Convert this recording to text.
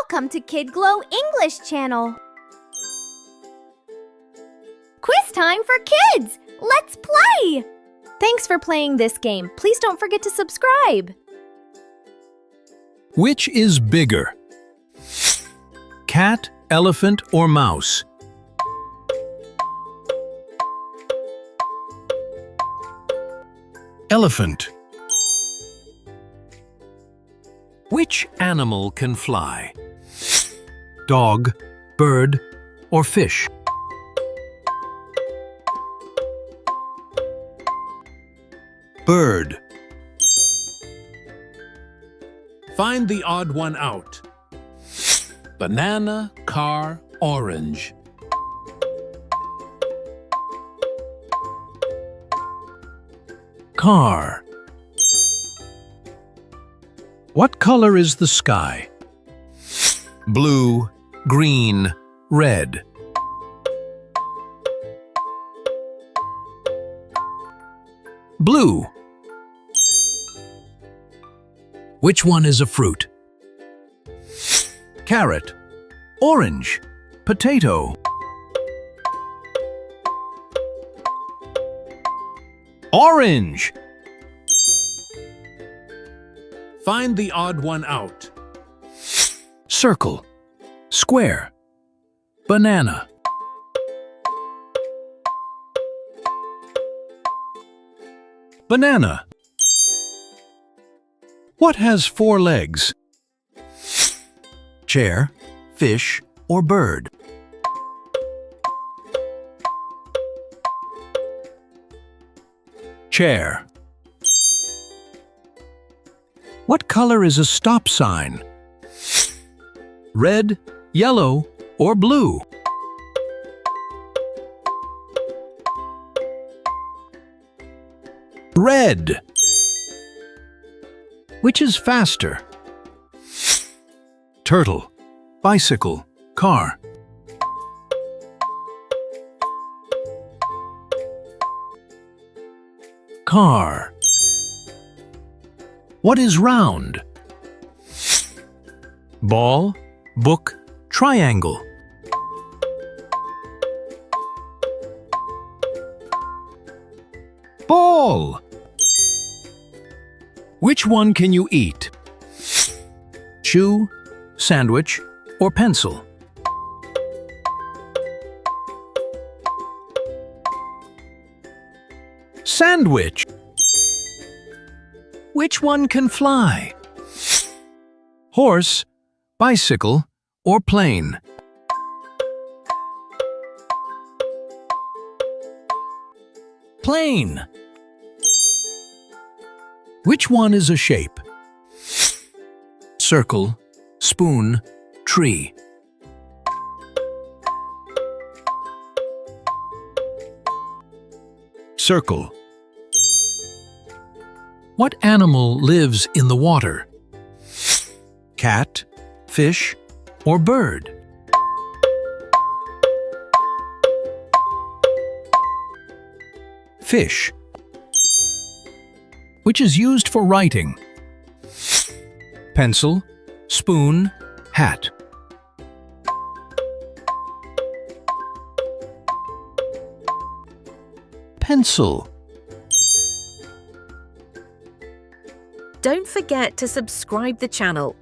Welcome to kidglo English channel. Quiz time for kids! Let's play! Thanks for playing this game. Please don't forget to subscribe. Which is bigger? Cat, elephant, or mouse? Elephant. Which animal can fly? Dog, bird, or fish? Bird. Find the odd one out. Banana, car, orange. Car. What color is the sky? Blue, green, red. Blue. Which one is a fruit? Carrot, orange, potato. Orange. Find the odd one out. Circle, square, banana. Banana. What has 4 legs? Chair, fish, or bird? Chair. What color is a stop sign? Red, yellow, or blue? Red. Which is faster? Turtle, bicycle, car. Car. What is round? Ball, book, triangle. Ball. Which one can you eat? Chew, sandwich, or pencil? Sandwich. Which one can fly? Horse, bicycle, or plane? Plane. Which one is a shape? Circle, spoon, tree. Circle. What animal lives in the water? Cat, fish, or bird? Fish. Which is used for writing? Pencil, spoon, hat. Pencil. Don't forget to subscribe the channel